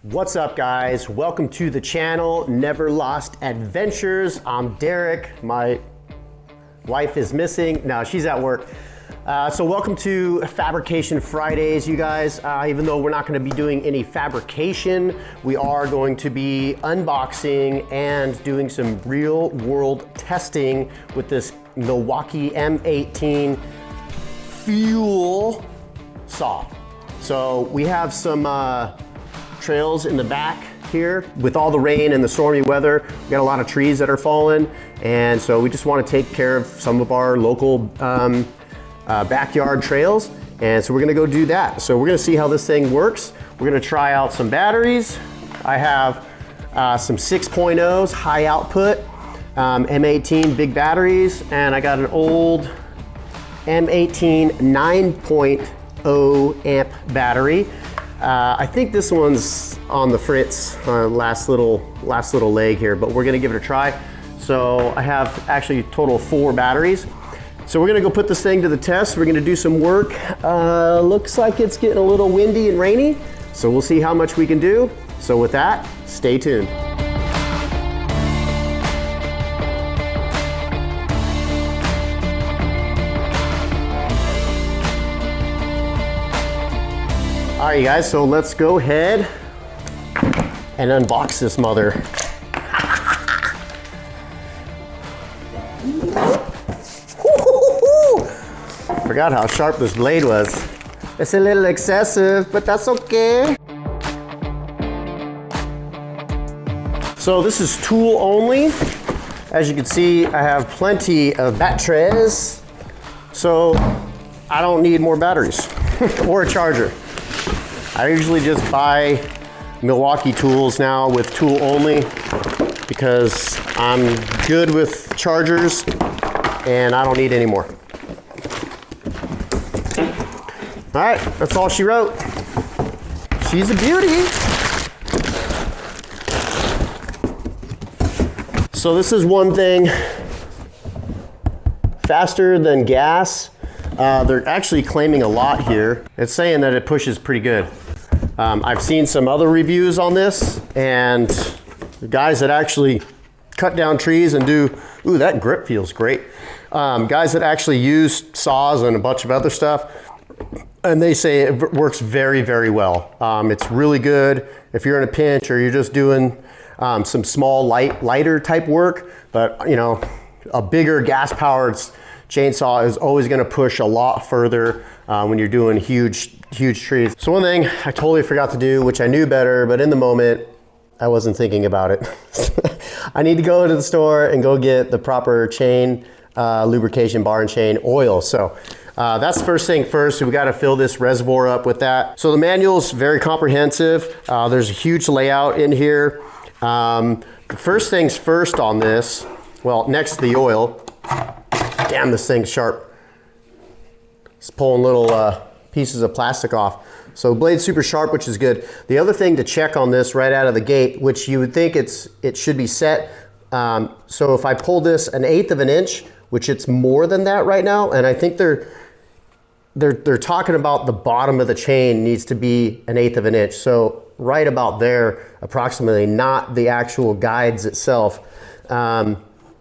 What's up, guys? Welcome to the channel, Never Lost Adventures. I'm Derek. My wife is missing. No, she's at work. So welcome to Fabrication Fridays, you guys. Even though we're not going to be doing any fabrication, we are going to be unboxing and doing some real world testing with this Milwaukee M18 fuel saw. So we have some trails in the back here with all the rain and the stormy weather. We got a lot of trees that are falling, and so we just want to take care of some of our local backyard trails, and so we're gonna go do that. So we're gonna see how this thing works. We're gonna try out some batteries. I have some 6.0s high output M18 big batteries, and I got an old M18 9.0 amp battery. I think this one's on the fritz, last little leg here, but we're gonna give it a try. So I have actually a total of 4 batteries. So we're gonna go put this thing to the test. We're gonna do some work. Looks like it's getting a little windy and rainy, so we'll see how much we can do. So with that, stay tuned. All right, you guys, so let's go ahead and unbox this mother. Forgot how sharp this blade was. It's a little excessive, but that's okay. So this is tool only. As you can see, I have plenty of batteries. So I don't need more batteries or a charger. I usually just buy Milwaukee tools now with tool only because I'm good with chargers and I don't need any more. All right, that's all she wrote. She's a beauty. So this is one thing, faster than gas. They're actually claiming a lot here. It's saying that it pushes pretty good. I've seen some other reviews on this, and the guys that actually cut down trees and do, ooh, that grip feels great. Guys that actually use saws and a bunch of other stuff, and they say it works very, very well. It's really good if you're in a pinch or you're just doing some small lighter type work, but you know, a bigger gas powered chainsaw is always gonna push a lot further when you're doing huge trees. So one thing I totally forgot to do, which I knew better, but in the moment, I wasn't thinking about it. I need to go to the store and go get the proper chain lubrication bar and chain oil. So that's the first thing first. So we got to fill this reservoir up with that. So the manual's very comprehensive. There's a huge layout in here. First things first on this, well, next to the oil, damn, this thing's sharp. It's pulling little pieces of plastic off. So blade's super sharp, which is good. The other thing to check on this right out of the gate, which you would think it should be set. So if I pull this 1/8 of an inch, which it's more than that right now, and I think they're talking about the bottom of the chain needs to be 1/8 of an inch. So right about there, approximately, not the actual guides itself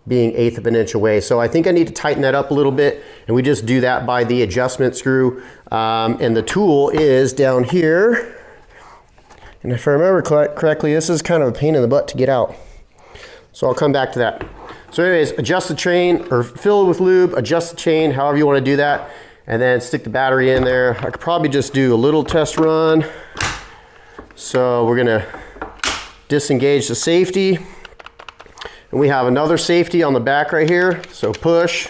being 1/8 of an inch away. So I think I need to tighten that up a little bit, and we just do that by the adjustment screw. And the tool is down here. And if I remember correctly, this is kind of a pain in the butt to get out. So I'll come back to that. So anyways, adjust the chain, or fill it with lube, adjust the chain, however you want to do that, and then stick the battery in there. I could probably just do a little test run. So we're gonna disengage the safety. And we have another safety on the back right here, so push.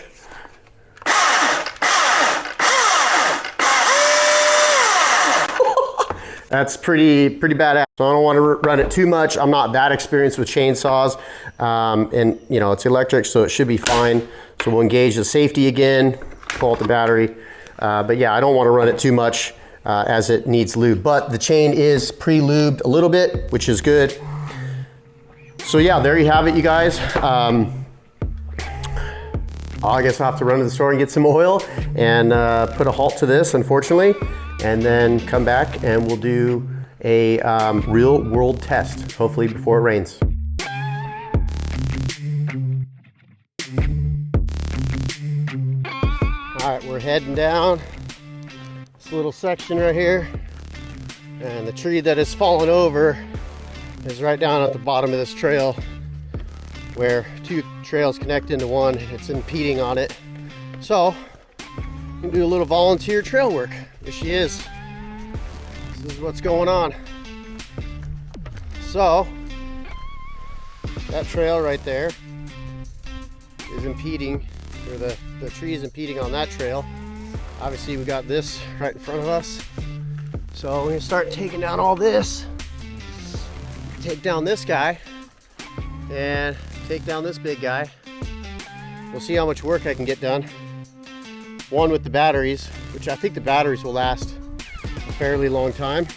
That's pretty badass. So I don't want to run it too much. I'm not that experienced with chainsaws, and you know, it's electric, so it should be fine. So we'll engage the safety again, pull out the battery. But yeah, I don't want to run it too much as it needs lube. But the chain is pre-lubed a little bit, which is good. So yeah, there you have it, you guys. I guess I'll have to run to the store and get some oil and put a halt to this, unfortunately, and then come back and we'll do a real world test, hopefully before it rains. All right, we're heading down this little section right here, and the tree that has fallen over is right down at the bottom of this trail where two trails connect into one. It's impeding on it. So we can do a little volunteer trail work. Here she is. This is what's going on. So that trail right there is impeding, or the tree is impeding on that trail. Obviously we got this right in front of us. So we're gonna start taking down all this. Take down this guy and take down this big guy. We'll see how much work I can get done. One with the batteries, which I think the batteries will last a fairly long time,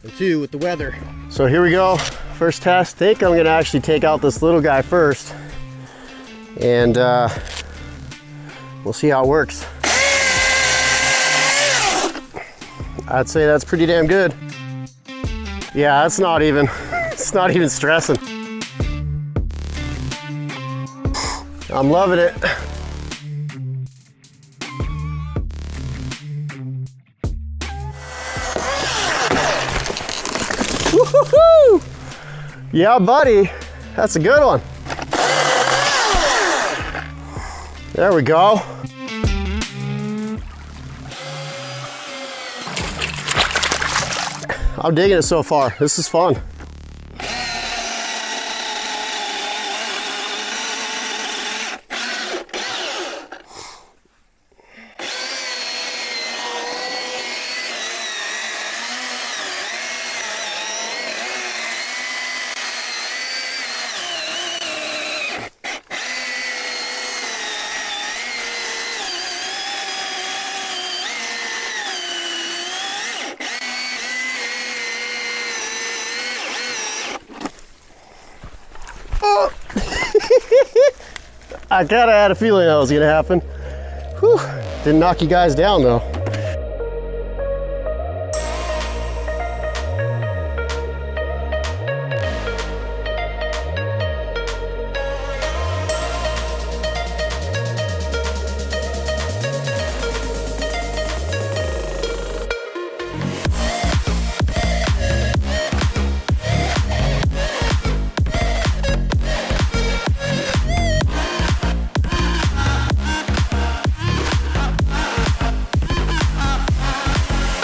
and two with the weather. So here we go, first test. I think I'm gonna actually take out this little guy first, and we'll see how it works. I'd say that's pretty damn good. Yeah, it's not even stressing. I'm loving it. Woo-hoo-hoo! Yeah, buddy, that's a good one. There we go. I'm digging it so far. This is fun. I kinda had a feeling that was gonna happen. Whew. Didn't knock you guys down though.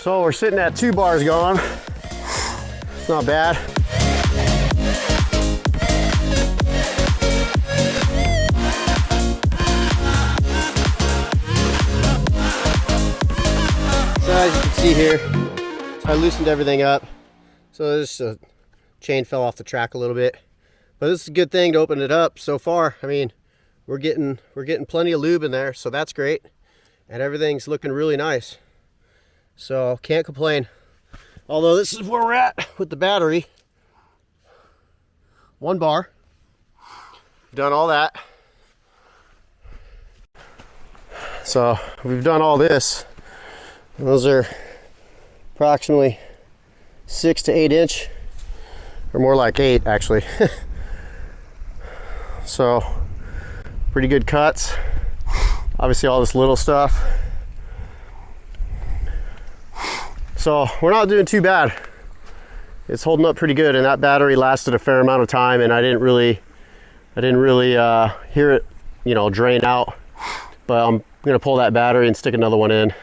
So we're sitting at 2 bars going. It's not bad. So as you can see here, I loosened everything up. So this chain fell off the track a little bit. But this is a good thing to open it up so far. I mean, we're getting plenty of lube in there, so that's great. And everything's looking really nice. So can't complain. Although this is where we're at with the battery. 1 bar. Done all that. So we've done all this. Those are approximately 6 to 8 inch, or more like 8 actually. So pretty good cuts. Obviously all this little stuff. So we're not doing too bad. It's holding up pretty good, and that battery lasted a fair amount of time, and I didn't really hear it, you know, drain out. But I'm gonna pull that battery and stick another one in.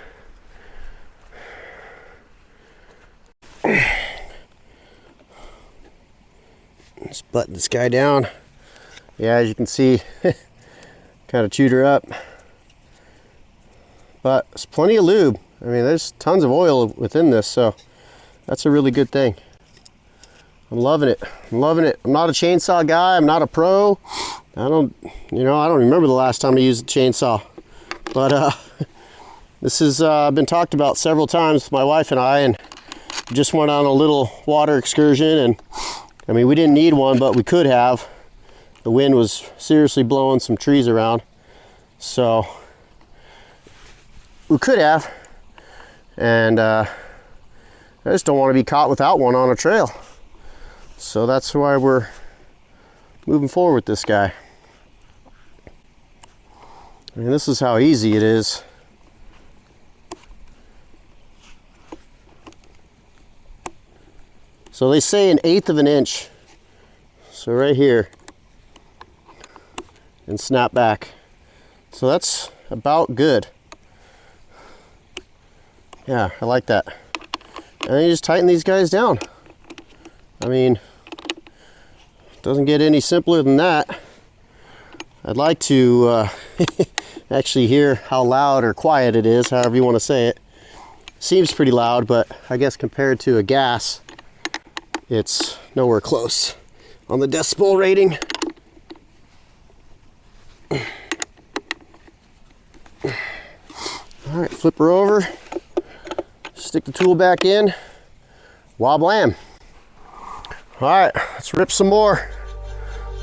Just button this guy down. Yeah, as you can see, kind of chewed her up. But there's plenty of lube. I mean, there's tons of oil within this, so that's a really good thing. I'm loving it. I'm loving it. I'm not a chainsaw guy. I'm not a pro. I don't remember the last time I used a chainsaw. But this has been talked about several times with my wife and I, and just went on a little water excursion. And I mean, we didn't need one, but we could have. The wind was seriously blowing some trees around, so we could have. And I just don't want to be caught without one on a trail. So that's why we're moving forward with this guy. I mean, this is how easy it is. So they say 1/8 of an inch. So right here, and snap back. So that's about good. Yeah, I like that. And then you just tighten these guys down. I mean, it doesn't get any simpler than that. I'd like to actually hear how loud or quiet it is, however you want to say it. Seems pretty loud, but I guess compared to a gas, it's nowhere close on the decibel rating. All right, flip her over, stick the tool back in, woblam. All right, let's rip some more.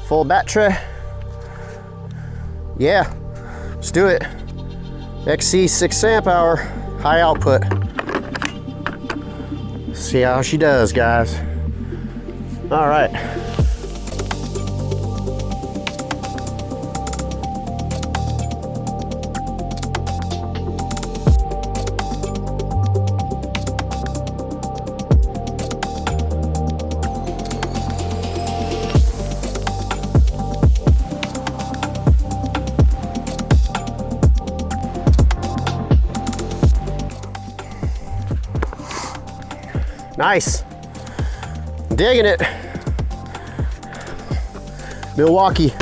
Full battery. Yeah, let's do it. XC 6 amp hour, high output. See how she does, guys. All right. Nice. Digging it. Milwaukee,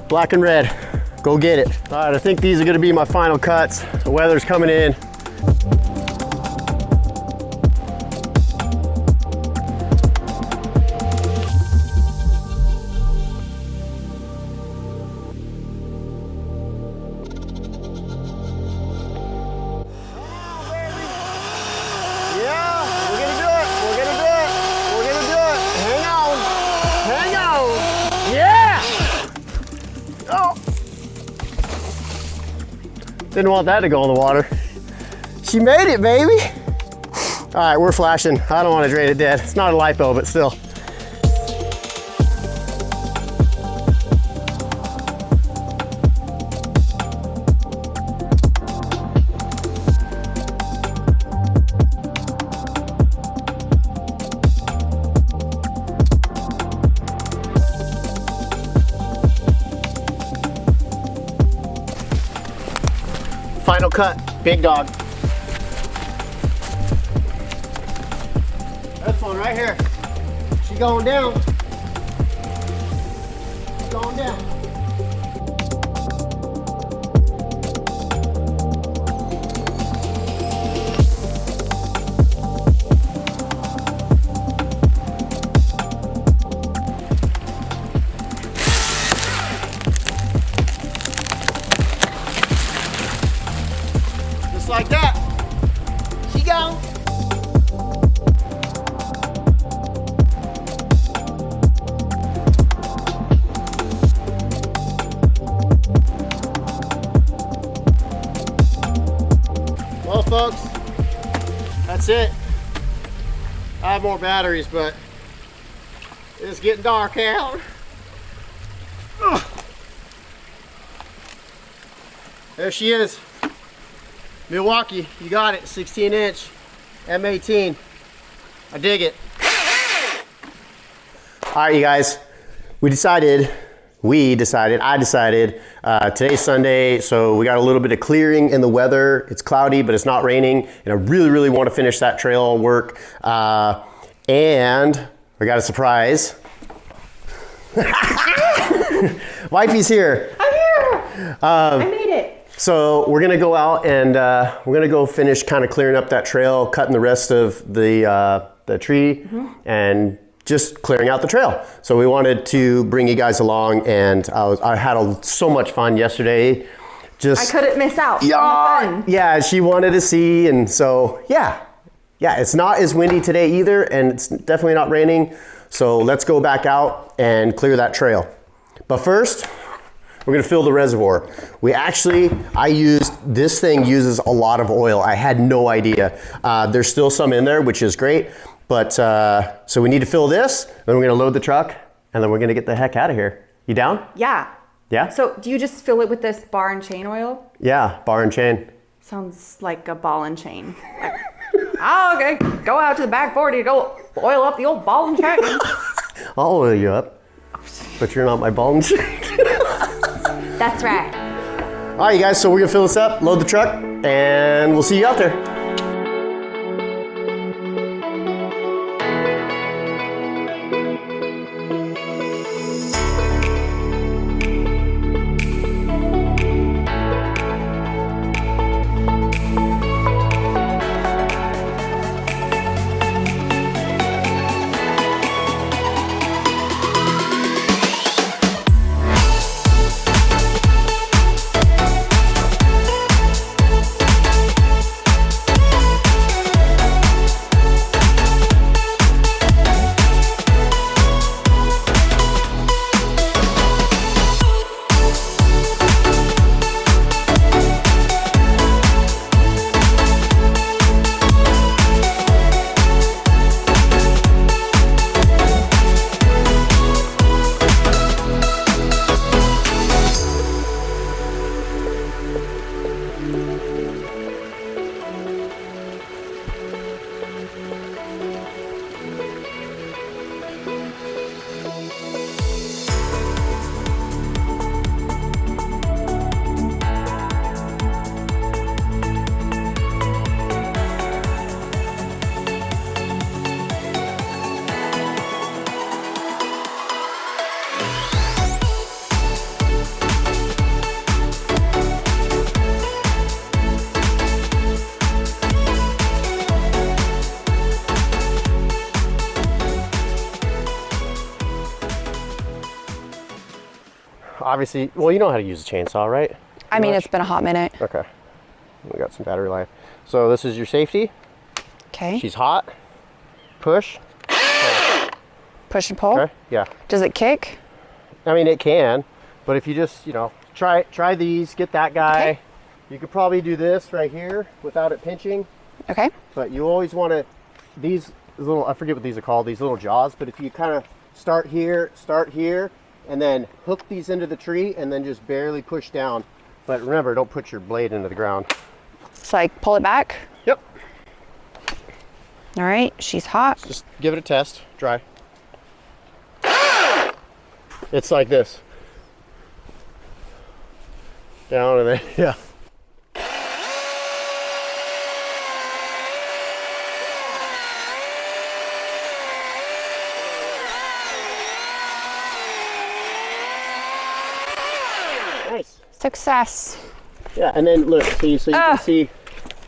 black and red. Go get it. All right, I think these are gonna be my final cuts. The weather's coming in. Didn't want that to go in the water. She made it, baby. All right, we're flashing. I don't want to drain it dead. It's not a lipo, but still. Final cut, big dog. This one right here. She going down. She's going down. Like that. She gone. Well, folks, that's it. I have more batteries, but it's getting dark out. Ugh. There she is. Milwaukee, you got it, 16 inch, M18. I dig it. All right, you guys, I decided, today's Sunday, so we got a little bit of clearing in the weather. It's cloudy, but it's not raining, and I really want to finish that trail work. And we got a surprise. Wifey's here. I'm here. I made it. So we're gonna go out and we're gonna go finish kind of clearing up that trail, cutting the rest of the tree, and just clearing out the trail. So we wanted to bring you guys along, and I had so much fun yesterday. I couldn't miss out. Yeah, she wanted to see, and so yeah, it's not as windy today either, and it's definitely not raining. So let's go back out and clear that trail. But first, We're gonna fill the reservoir. This thing uses a lot of oil. I had no idea. There's still some in there, which is great. But, so we need to fill this, then we're gonna load the truck, and then we're gonna get the heck out of here. You down? Yeah. Yeah? So do you just fill it with this bar and chain oil? Yeah, bar and chain. Sounds like a ball and chain. Oh, okay. Go out to the back 40 to go oil up the old ball and chain. I'll oil you up, but you're not my ball and chain. That's right. All right, you guys, so we're gonna fill this up, load the truck, and we'll see you out there. Obviously, well, you know how to use a chainsaw, right? I mean, it's been a hot minute. Okay. We got some battery life. So this is your safety. Okay. She's hot. Push. Push and pull? Okay, yeah. Does it kick? I mean, it can, but if you just, try these, get that guy. Okay. You could probably do this right here without it pinching, Okay. but you always want to, these little, I forget what these are called, these little jaws, but if you kind of start here, and then hook these into the tree and then just barely push down. But remember, don't put your blade into the ground. It's like pull it back. Yep. All right, she's hot. Just give it a test, dry. It's like this. Down and then, yeah. Nice. Success. Yeah, and then look, so you can see,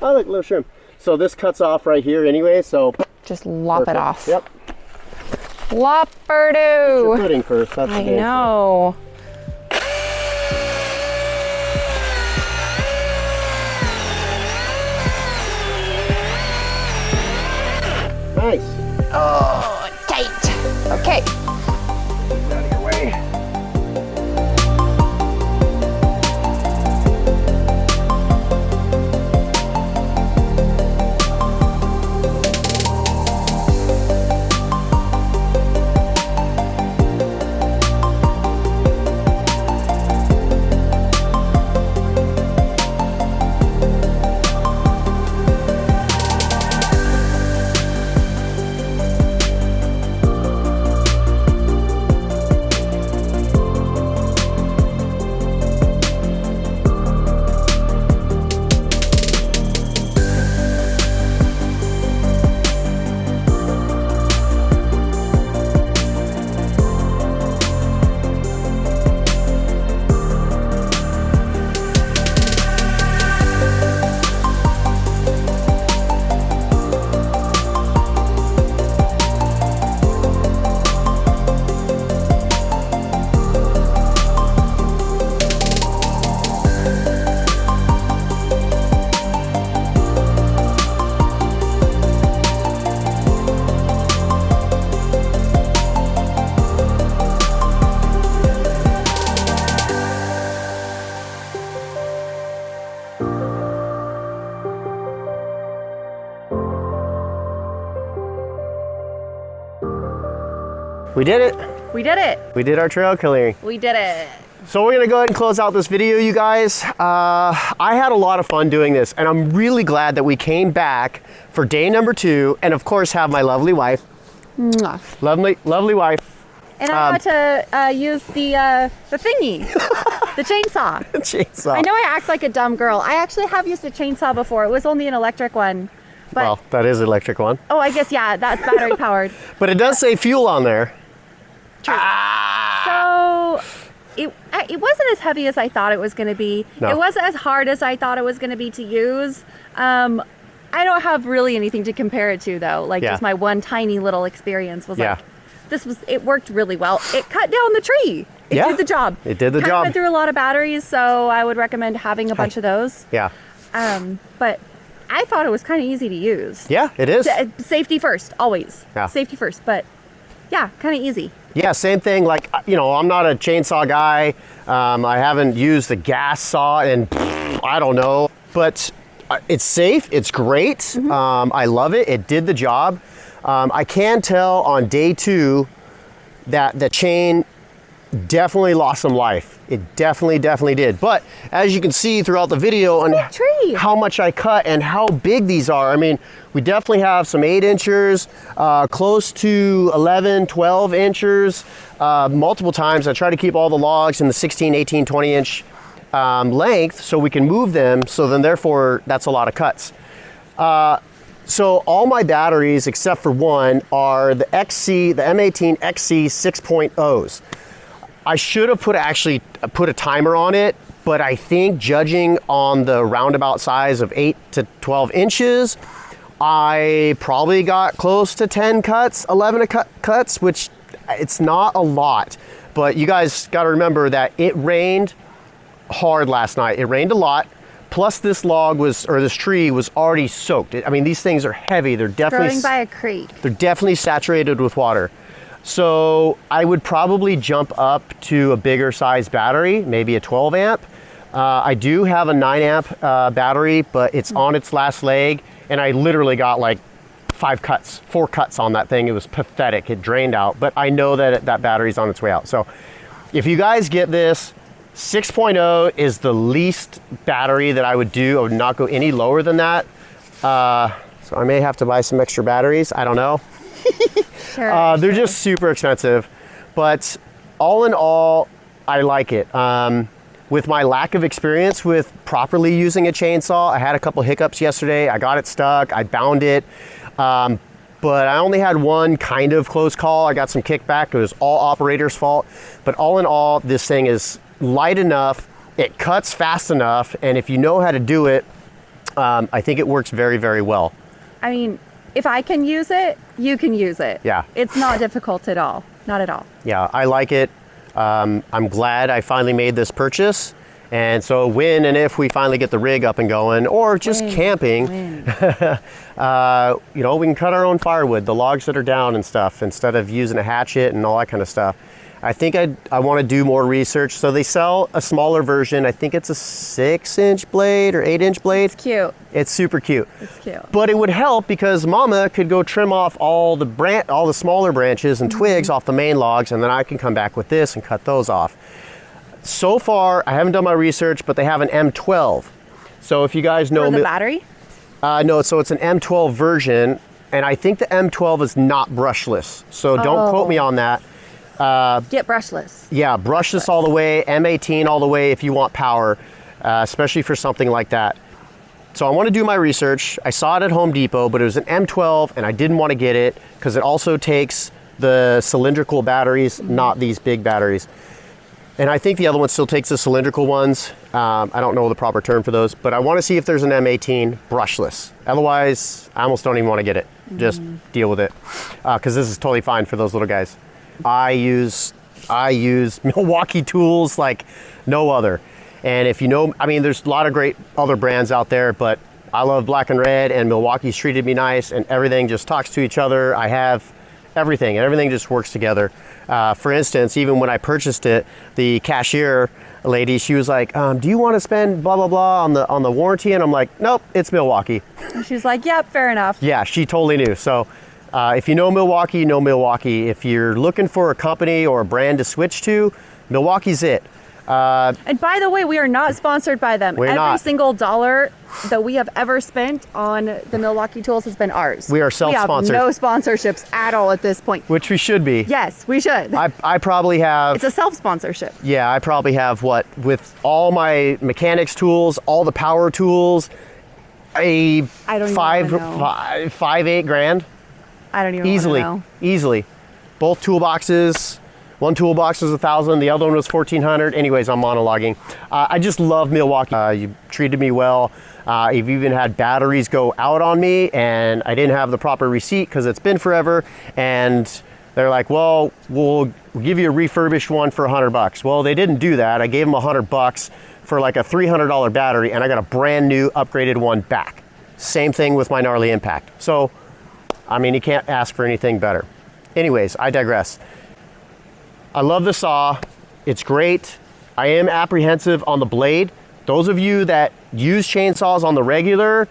oh look, little shrimp. So this cuts off right here anyway, so. Just lop it perfect. off. Yep. Lopperdo. Your footing first, that's the I game. know. Nice. Oh, tight. Okay. Get out of your way. We did it. We did it. We did our trail clearing. We did it. So we're gonna go ahead and close out this video, you guys. I had a lot of fun doing this, and I'm really glad that we came back for day number 2, and of course have my lovely wife. Mwah. Lovely wife. And I got to use the thingy, the chainsaw. Chainsaw. I know I act like a dumb girl. I actually have used a chainsaw before. It was only an electric one. But, well, that is an electric one. Oh, I guess, yeah, that's battery powered. But it does say fuel on there. True. So it wasn't as heavy as I thought it was going to be. No. It wasn't as hard as I thought it was going to be to use. I don't have really anything to compare it to, though. Like, just my one tiny little experience was like, it worked really well. It cut down the tree. It did the job. It did the Kind of job. went through a lot of batteries, so I would recommend having a bunch of those. Yeah. But I thought it was kind of easy to use. Yeah, it is. Safety first, always. Yeah. Safety first, but yeah, kind of easy. Yeah, same thing. Like, you know, I'm not a chainsaw guy. I haven't used the gas saw in, I don't know. But it's safe. It's great. Mm-hmm. I love it. It did the job. I can tell on day 2 that the chain definitely lost some life. It definitely did. But as you can see throughout the video and how much I cut and how big these are, I mean, we definitely have some 8 inchers, close to 11, 12 inchers, multiple times. I try to keep all the logs in the 16, 18, 20 inch length so we can move them. So then therefore that's a lot of cuts. So all my batteries except for one are the M18 XC 6.0s. I should have put a timer on it, but I think judging on the roundabout size of 8 to 12 inches, I probably got close to 10 cuts, 11 cuts, which it's not a lot. But you guys got to remember that it rained hard last night. It rained a lot. Plus this tree was already soaked. I mean, these things are heavy. They're definitely growing by a creek. They're definitely saturated with water. So I would probably jump up to a bigger size battery, maybe a 12 amp. I do have a 9 amp battery, but it's on its last leg. And I literally got like 4 cuts on that thing. It was pathetic. It drained out, but I know that that battery's on its way out. So if you guys get this, 6.0 is the least battery that I would do. I would not go any lower than that. So I may have to buy some extra batteries. I don't know. Sure. They're just super expensive. But all in all, I like it. With my lack of experience with properly using a chainsaw, I had a couple hiccups yesterday. I got it stuck. I bound it. But I only had one kind of close call. I got some kickback. It was all operator's fault. But all in all, this thing is light enough, it cuts fast enough, and if you know how to do it, I think it works very, very well. I mean, if I can use it, you can use it. Yeah. It's not difficult at all. Not at all. Yeah, I like it. I'm glad I finally made this purchase. And so when and if we finally get the rig up and going, or just camping, you know, we can cut our own firewood, the logs that are down and stuff, instead of using a hatchet and all that kind of stuff. I think I want to do more research. So they sell a smaller version. I think it's a 6-inch blade or 8-inch blade. It's cute. It's super cute. It's cute. But it would help because Mama could go trim off all the smaller branches and twigs off the main logs, and then I can come back with this and cut those off. So far, I haven't done my research, but they have an M12. So if you guys know... For the battery? No, so it's an M12 version, and I think the M12 is not brushless. So don't quote me on that. Get brushless. Yeah, brushless all the way, M18 all the way if you want power, especially for something like that. So I want to do my research. I saw it at Home Depot, but it was an M12 and I didn't want to get it because it also takes the cylindrical batteries, not these big batteries. And I think the other one still takes the cylindrical ones. I don't know the proper term for those, but I want to see if there's an M18 brushless. Otherwise, I almost don't even want to get it. Just deal with it because this is totally fine for those little guys. I use Milwaukee tools like no other. And if you know, I mean, there's a lot of great other brands out there, but I love Black and Red, and Milwaukee's treated me nice, and everything just talks to each other. I have everything, and everything just works together. For instance, even when I purchased it, the cashier lady, she was like, do you want to spend blah, blah, blah on the warranty? And I'm like, nope, it's Milwaukee. And she's like, yep, fair enough. Yeah, she totally knew. So If you know Milwaukee, you know Milwaukee. If you're looking for a company or a brand to switch to, Milwaukee's it. And by the way, we are not sponsored by them. Every single dollar that we have ever spent on the Milwaukee tools has been ours. We are self-sponsored. We have no sponsorships at all at this point. Which we should be. Yes, we should. I probably have... It's a self-sponsorship. Yeah, I probably have, what, with all my mechanics tools, all the power tools, I don't even know. 8 grand. I don't even know. Easily. Both toolboxes. One toolbox was $1,000, the other one was $1,400. Anyways, I'm monologuing. I just love Milwaukee. You treated me well. You've even had batteries go out on me, and I didn't have the proper receipt because it's been forever. And they're like, well, we'll give you a refurbished one for $100. Well, they didn't do that. I gave them $100 for like a $300 battery, and I got a brand new upgraded one back. Same thing with my gnarly impact. So, I mean, you can't ask for anything better. Anyways, I digress. I love the saw. It's great. I am apprehensive on the blade. Those of you that use chainsaws on the regular,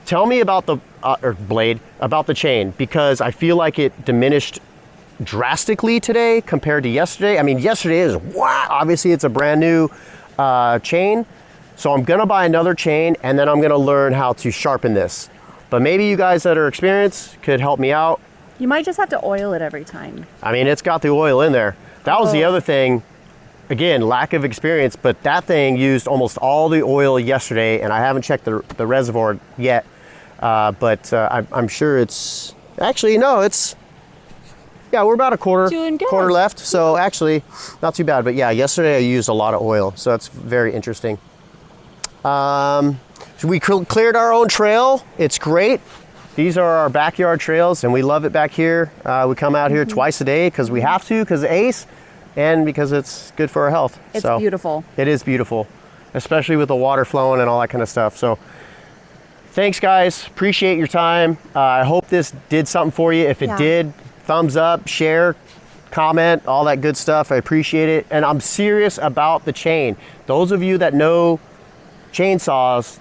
tell me about the about the chain, because I feel like it diminished drastically today compared to yesterday. I mean, yesterday is wow. Obviously, it's a brand new chain. So I'm gonna buy another chain, and then I'm gonna learn how to sharpen this. But maybe you guys that are experienced could help me out. You might just have to oil it every time. I mean, it's got the oil in there. That was the other thing. Again, lack of experience, but that thing used almost all the oil yesterday, and I haven't checked the reservoir yet. But I'm sure it's, actually, no, it's, yeah, we're about a quarter left. So actually, not too bad. But yeah, yesterday I used a lot of oil, so that's very interesting. So we cleared our own trail. It's great. These are our backyard trails, and we love it back here. We come out here twice a day because we have to, because of ACE, and because it's good for our health. It's beautiful. It is beautiful, especially with the water flowing and all that kind of stuff. So thanks, guys. Appreciate your time. I hope this did something for you. If it did, thumbs up, share, comment, all that good stuff. I appreciate it. And I'm serious about the chain. Those of you that know chainsaws,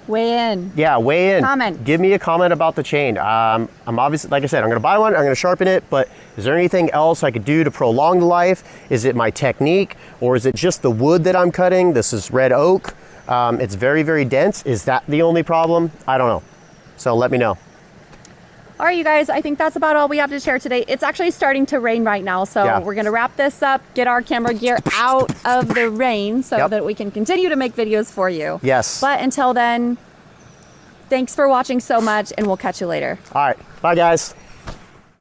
weigh in. Yeah, weigh in. Comment. Give me a comment about the chain. I'm obviously, like I said, I'm gonna buy one, I'm gonna sharpen it, but is there anything else I could do to prolong the life? Is it my technique, or is it just the wood that I'm cutting? This is red oak. It's very, very dense. Is that the only problem? I don't know. So let me know. All right, you guys, I think that's about all we have to share today. It's actually starting to rain right now, so we're gonna wrap this up, get our camera gear out of the rain so that we can continue to make videos for you. Yes. But until then, thanks for watching so much, and we'll catch you later. All right, bye guys.